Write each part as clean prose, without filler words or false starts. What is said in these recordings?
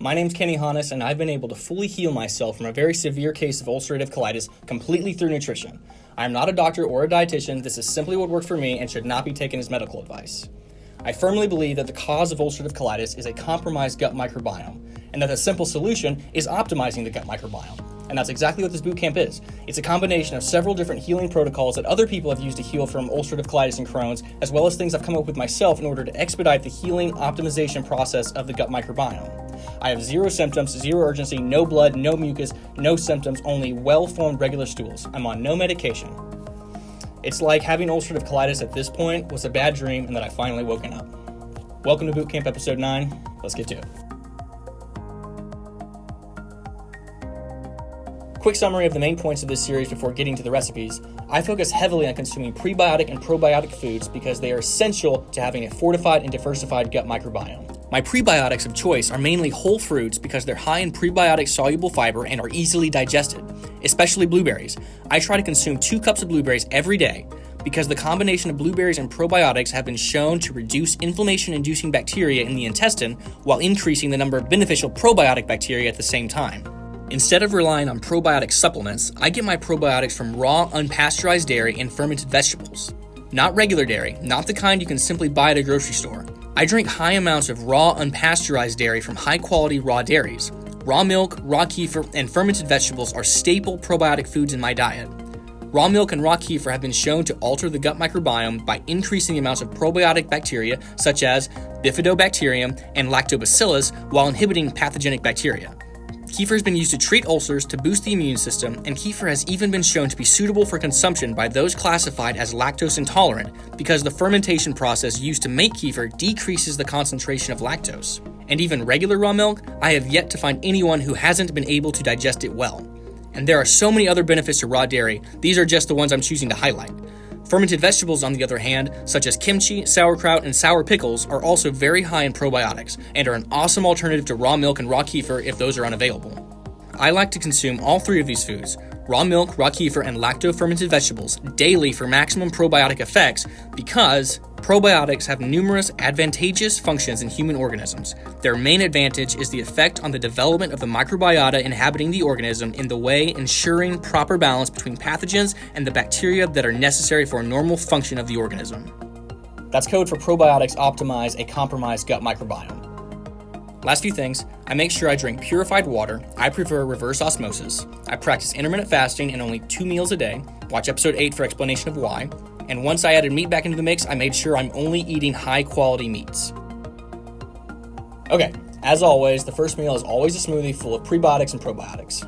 My name's Kenny Hannes, and I've been able to fully heal myself from a very severe case of ulcerative colitis completely through nutrition. I am not a doctor or a dietitian. This is simply what worked for me and should not be taken as medical advice. I firmly believe that the cause of ulcerative colitis is a compromised gut microbiome, and that the simple solution is optimizing the gut microbiome. And that's exactly what this bootcamp is. It's a combination of several different healing protocols that other people have used to heal from ulcerative colitis and Crohn's, as well as things I've come up with myself in order to expedite the healing optimization process of the gut microbiome. I have zero symptoms, zero urgency, no blood, no mucus, no symptoms, only well-formed regular stools. I'm on no medication. It's like having ulcerative colitis at this point was a bad dream and that I finally woken up. Welcome to Bootcamp Episode 9. Let's get to it. Quick summary of the main points of this series before getting to the recipes. I focus heavily on consuming prebiotic and probiotic foods because they are essential to having a fortified and diversified gut microbiome. My prebiotics of choice are mainly whole fruits because they're high in prebiotic soluble fiber and are easily digested, especially blueberries. I try to consume 2 cups of blueberries every day because the combination of blueberries and probiotics have been shown to reduce inflammation-inducing bacteria in the intestine while increasing the number of beneficial probiotic bacteria at the same time. Instead of relying on probiotic supplements, I get my probiotics from raw, unpasteurized dairy and fermented vegetables. Not regular dairy, not the kind you can simply buy at a grocery store. I drink high amounts of raw, unpasteurized dairy from high-quality raw dairies. Raw milk, raw kefir, and fermented vegetables are staple probiotic foods in my diet. Raw milk and raw kefir have been shown to alter the gut microbiome by increasing the amounts of probiotic bacteria such as bifidobacterium and lactobacillus while inhibiting pathogenic bacteria. Kefir has been used to treat ulcers to boost the immune system, and kefir has even been shown to be suitable for consumption by those classified as lactose intolerant because the fermentation process used to make kefir decreases the concentration of lactose. And even regular raw milk, I have yet to find anyone who hasn't been able to digest it well. And there are so many other benefits to raw dairy, these are just the ones I'm choosing to highlight. Fermented vegetables, on the other hand, such as kimchi, sauerkraut, and sour pickles, are also very high in probiotics and are an awesome alternative to raw milk and raw kefir if those are unavailable. I like to consume all 3 of these foods, raw milk, raw kefir, and lacto-fermented vegetables, daily for maximum probiotic effects because probiotics have numerous advantageous functions in human organisms. Their main advantage is the effect on the development of the microbiota inhabiting the organism in the way ensuring proper balance between pathogens and the bacteria that are necessary for a normal function of the organism. That's code for probiotics optimize a compromised gut microbiome. Last few things, I make sure I drink purified water. I prefer reverse osmosis. I practice intermittent fasting and only 2 meals a day. Watch episode 8 for explanation of why. And once I added meat back into the mix, I made sure I'm only eating high-quality meats. Okay, as always, the first meal is always a smoothie full of prebiotics and probiotics.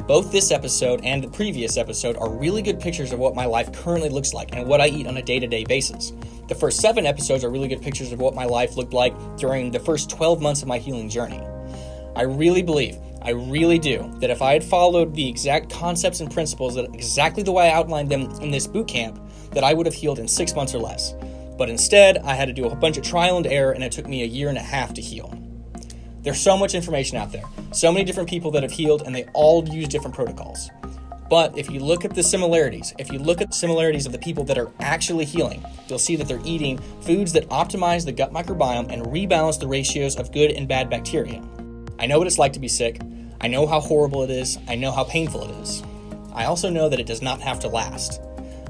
Both this episode and the previous episode are really good pictures of what my life currently looks like and what I eat on a day-to-day basis. The first 7 episodes are really good pictures of what my life looked like during the first 12 months of my healing journey. I really believe, I really do, that if I had followed the exact concepts and principles that exactly the way I outlined them in this boot camp, that I would have healed in 6 months or less. But instead, I had to do a bunch of trial and error, and it took me 1.5 years to heal. There's so much information out there, so many different people that have healed, and they all use different protocols. But if you look at the similarities, of the people that are actually healing, you'll see that they're eating foods that optimize the gut microbiome and rebalance the ratios of good and bad bacteria. I know what it's like to be sick. I know how horrible it is. I know how painful it is. I also know that it does not have to last.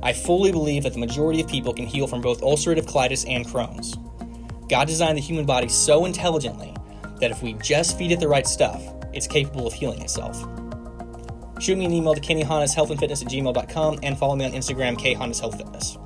I fully believe that the majority of people can heal from both ulcerative colitis and Crohn's. God designed the human body so intelligently that if we just feed it the right stuff, it's capable of healing itself. Shoot me an email to KennyHannesHealthAndFitness@gmail.com and follow me on Instagram, KHannesHealthFitness.